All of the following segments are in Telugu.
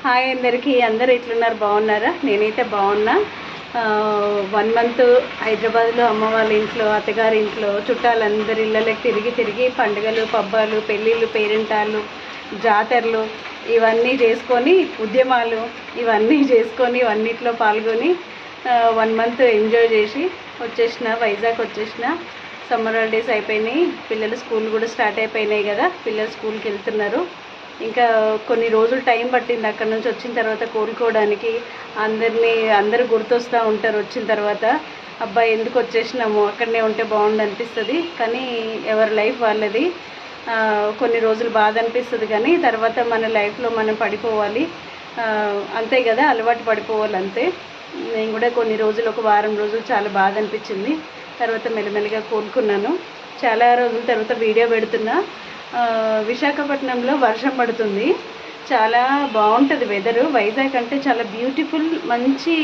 హాయ్ అందరికీ, అందరు ఎట్లున్నారు? బాగున్నారా? నేనైతే బాగున్నా. 1 మంత్ హైదరాబాద్లో అమ్మ వాళ్ళ ఇంట్లో, అత్తగారి ఇంట్లో, చుట్టాలందరి ఇళ్ళకి తిరిగి తిరిగి పండుగలు, పబ్బాలు, పెళ్ళిళ్ళు, పేరెంటాలు, జాతరలు ఇవన్నీ చేసుకొని, ఉద్యమాలు ఇవన్నీ చేసుకొని అన్నిట్లో పాల్గొని 1 మంత్ ఎంజాయ్ చేసి వైజాగ్ వచ్చేసిన. సమ్మర్ హాలిడేస్ అయిపోయినాయి, పిల్లలు స్కూల్ కూడా స్టార్ట్ అయిపోయినాయి కదా, పిల్లలు స్కూల్కి వెళ్తున్నారు. ఇంకా కొన్ని రోజులు టైం పట్టింది అక్కడ నుంచి వచ్చిన తర్వాత కోలుకోవడానికి. అందరూ గుర్తొస్తూ ఉంటారు వచ్చిన తర్వాత. అబ్బాయి ఎందుకు వచ్చేసినాము, అక్కడనే ఉంటే బాగుండు అనిపిస్తుంది, కానీ ఎవరి లైఫ్ వాళ్ళది. కొన్ని రోజులు బాధ అనిపిస్తుంది, కానీ తర్వాత మన లైఫ్లో మనం పడిపోవాలి, అంతే కదా, అలవాటు పడిపోవాలి అంతే. నేను కూడా కొన్ని రోజులు, ఒక వారం రోజులు చాలా బాధ అనిపించింది. తర్వాత మెల్లమెల్లగా కోలుకున్నాను. చాలా రోజుల తర్వాత వీడియో పెడుతున్నా. విశాఖపట్నంలో వర్షం పడుతుంది, చాలా బాగుంటుంది వెదరు. వైజాగ్ అంటే చాలా బ్యూటిఫుల్, మంచి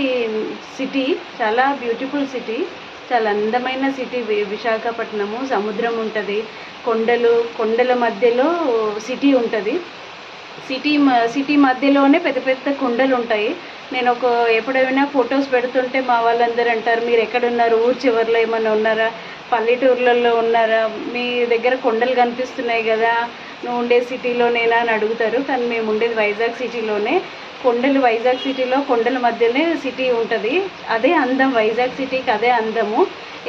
సిటీ, చాలా బ్యూటిఫుల్ సిటీ, చాలా అందమైన సిటీ విశాఖపట్నము. సముద్రం ఉంటుంది, కొండల మధ్యలో సిటీ ఉంటుంది. సిటీ మధ్యలోనే పెద్ద పెద్ద కొండలు ఉంటాయి. నేను ఎప్పుడైనా ఫొటోస్ పెడుతుంటే మా వాళ్ళందరూ అంటారు, మీరు ఎక్కడున్నారు, ఊరు చివరిలో ఏమన్నా ఉన్నారా, పల్లెటూర్లలో ఉన్నారా, మీ దగ్గర కొండలు కనిపిస్తున్నాయి కదా, నువ్వు ఉండే సిటీలోనేనా అని అడుగుతారు. కానీ మేము ఉండేది వైజాగ్ సిటీలోనే. వైజాగ్ సిటీలో కొండల మధ్యనే సిటీ ఉంటుంది. అదే అందం, వైజాగ్ సిటీకి అదే అందము,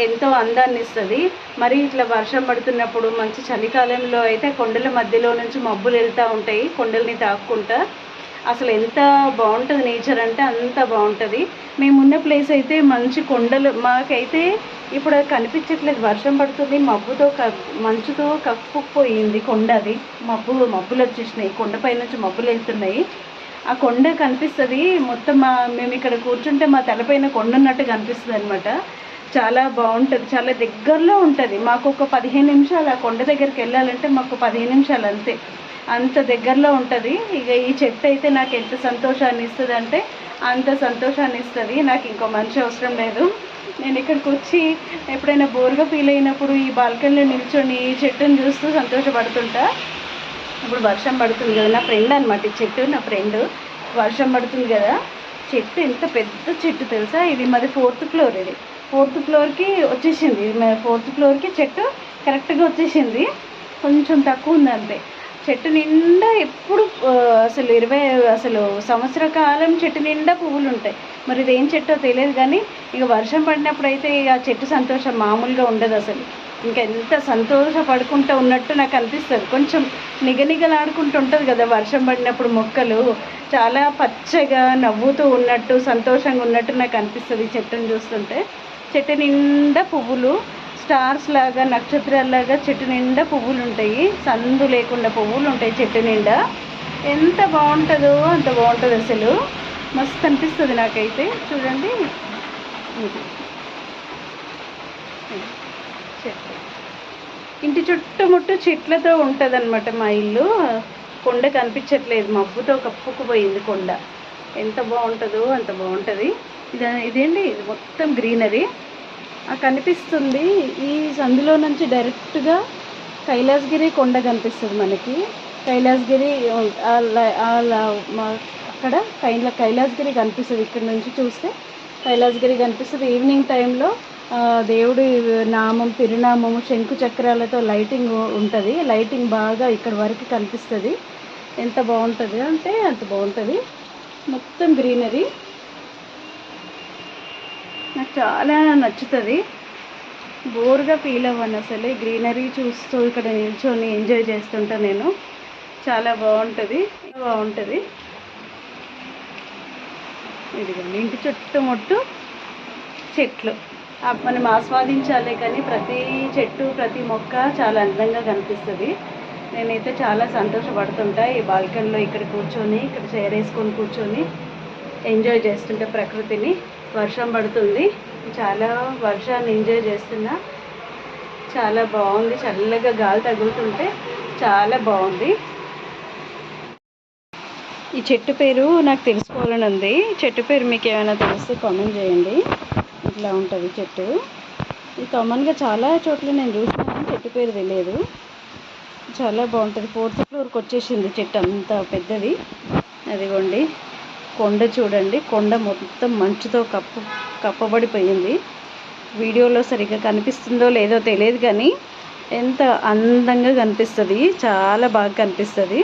ఎంతో అందాన్ని ఇస్తుంది. మరి ఇట్లా వర్షం పడుతున్నప్పుడు, మంచి చలికాలంలో అయితే కొండల మధ్యలో నుంచి మబ్బులు వెళ్తూ ఉంటాయి, కొండల్ని తాక్కుంటా. అసలు ఎంత బాగుంటుంది నేచర్ అంటే అంత బాగుంటుంది. మేమున్న ప్లేస్ అయితే మంచి కొండలు, మాకైతే ఇప్పుడు అది కనిపించట్లేదు. వర్షం పడుతుంది, మంచుతో కప్పుకుపోయింది కొండ. అది మబ్బులు వచ్చేసినాయి, కొండపై నుంచి మబ్బులు వెళ్తున్నాయి. ఆ కొండ కనిపిస్తుంది మొత్తం. మేము ఇక్కడ కూర్చుంటే మా తలపైన కొండ ఉన్నట్టు కనిపిస్తుంది అనమాట. చాలా బాగుంటుంది, చాలా దగ్గరలో ఉంటుంది. మాకు ఒక 15 నిమిషాలు ఆ కొండ దగ్గరికి వెళ్ళాలంటే మాకు 15 నిమిషాలు అంతే, అంత దగ్గరలో ఉంటుంది. ఇక ఈ చెట్టు అయితే నాకు ఎంత సంతోషాన్ని ఇస్తుంది అంటే అంత సంతోషాన్ని ఇస్తుంది. నాకు ఇంకో మనిషి అవసరం లేదు. నేను ఇక్కడికి వచ్చి ఎప్పుడైనా బోర్గా ఫీల్ అయినప్పుడు ఈ బాల్కనీలో నిల్చొని ఈ చెట్టును చూస్తూ సంతోషపడుతుంటా. ఇప్పుడు వర్షం పడుతుంది కదా, నా ఫ్రెండ్ అనమాట ఈ చెట్టు, నా ఫ్రెండ్. వర్షం పడుతుంది కదా, చెట్టు ఎంత పెద్ద చెట్టు తెలుసా, ఇది మాది 4th ఫ్లోర్. ఇది 4th ఫ్లోర్కి వచ్చేసింది, 4th ఫ్లోర్కి చెట్టు కరెక్ట్గా వచ్చేసింది. కొంచెం తక్కువ ఉంది అంతే. చెట్టు నిండా ఎప్పుడు అసలు సంవత్సర కాలం చెట్టు నిండా పువ్వులు ఉంటాయి. మరి ఇది ఏం చెట్టో తెలియదు, కానీ ఇక వర్షం పడినప్పుడు అయితే ఇక చెట్టు సంతోషం మామూలుగా ఉండదు అసలు. ఇంకా ఎంత సంతోషపడుకుంటూ ఉన్నట్టు నాకు అనిపిస్తుంది. కొంచెం నిగనిగలాడుకుంటూ ఉంటుంది కదా వర్షం పడినప్పుడు మొక్కలు, చాలా పచ్చగా నవ్వుతూ ఉన్నట్టు, సంతోషంగా ఉన్నట్టు నాకు అనిపిస్తుంది చెట్టును చూస్తుంటే. చెట్టు నిండా పువ్వులు, స్టార్స్ లాగా, నక్షత్రాల్లాగా చెట్టు నిండా పువ్వులు ఉంటాయి, సందు లేకుండా పువ్వులు ఉంటాయి చెట్టు నిండా. ఎంత బాగుంటుందో అంత బాగుంటుంది అసలు, మస్తు అనిపిస్తుంది నాకైతే. చూడండి, చెట్టు ఇంటి చుట్టుముట్టు చెట్లతో ఉంటుంది అనమాట మా ఇల్లు. కొండ కనిపించట్లేదు, మబ్బుతో కప్పుకుపోయింది కొండ. ఎంత బాగుంటుందో అంత బాగుంటుంది. ఇదేంటి, ఇది మొత్తం గ్రీనరీ కనిపిస్తుంది. ఈ సందులో నుంచి డైరెక్ట్గా కైలాసగిరి కొండ కనిపిస్తుంది మనకి. కైలాసగిరి అక్కడ కైలాసగిరి కనిపిస్తుంది. ఇక్కడ నుంచి చూస్తే కైలాసగిరి కనిపిస్తుంది. ఈవినింగ్ టైంలో దేవుడి నామం, తిరునామము, శంకు చక్రాలతో లైటింగ్ ఉంటుంది. లైటింగ్ బాగా ఇక్కడ వరకు కనిపిస్తుంది. ఎంత బాగుంటుంది అంటే అంత బాగుంటుంది. మొత్తం గ్రీనరీ నాకు చాలా నచ్చుతుంది. బోర్గా ఫీల్ అవ్వను అసలు, గ్రీనరీ చూస్తూ ఇక్కడ నిల్చొని ఎంజాయ్ చేస్తుంటా నేను. చాలా బాగుంటుంది. ఇదిగోండి, ఇంటి చుట్టుముట్టు చెట్లు మనం ఆస్వాదించాలి, కానీ ప్రతి చెట్టు, ప్రతి మొక్క చాలా అందంగా కనిపిస్తుంది. నేనైతే చాలా సంతోషపడుతుంటా ఈ బాల్కనీలో ఇక్కడ కూర్చొని, ఇక్కడ చైర్ వేసుకొని కూర్చొని ఎంజాయ్ చేస్తుంటే ప్రకృతిని. వర్షం పడుతుంది, చాలా వర్షాన్ని ఎంజాయ్ చేస్తున్నా. చాలా బాగుంది, చల్లగా గాలి తగులుతుంటే చాలా బాగుంది. ఈ చెట్టు పేరు నాకు తెలుసుకోవాలని ఉంది. చెట్టు పేరు మీకు ఏమైనా తెలిస్తే కామెంట్ చేయండి. ఇట్లా ఉంటుంది చెట్టు. ఇది కామన్గా చాలా చోట్ల నేను చూసినా, చెట్టు పేరు తెలియదు. చాలా బాగుంటుంది. 4th ఫ్లోర్కి వచ్చేసింది చెట్టు, అంత పెద్దది. అదిగోండి కొండ చూడండి, కొండ మొత్తం మంచుతో కప్పబడిపోయింది. వీడియోలో సరిగ్గా కనిపిస్తుందో లేదో తెలియదు కానీ ఎంత అందంగా కనిపిస్తుంది, చాలా బాగా కనిపిస్తుంది.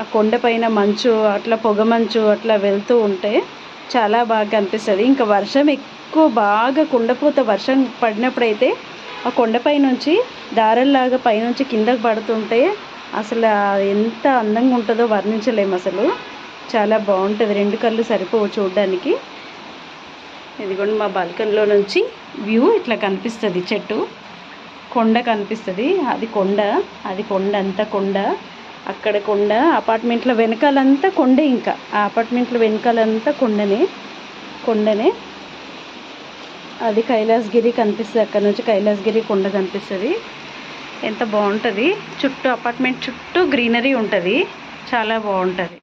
ఆ కొండపైన మంచు అట్లా పొగ మంచు అట్లా వెళ్తూ ఉంటే చాలా బాగా కనిపిస్తుంది. ఇంకా వర్షం ఎక్కువ బాగా కుండపోత వర్షం పడినప్పుడైతే ఆ కొండపై నుంచి దారల్లాగా పైనుంచి కిందకు పడుతుంటే అసలు ఎంత అందంగా ఉంటుందో వర్ణించలేము. అసలు చాలా బాగుంటుంది, రెండు కళ్ళు సరిపోవు చూడడానికి. ఇదిగోండి మా బాల్కనీలో నుంచి వ్యూ ఇట్లా కనిపిస్తుంది, చెట్టు కొండ కనిపిస్తుంది. అది కొండ అంతా కొండ, అక్కడ కొండ, అపార్ట్మెంట్ల వెనకాలంతా కొండే. ఇంకా ఆ అపార్ట్మెంట్ల వెనకాలంతా కొండనే. అది కైలాసగిరి కనిపిస్తుంది, అక్కడ నుంచి కైలాసగిరి కొండ కనిపిస్తుంది. ఎంత బాగుంటుంది, చుట్టూ అపార్ట్మెంట్ చుట్టూ గ్రీనరీ ఉంటుంది, చాలా బాగుంటుంది.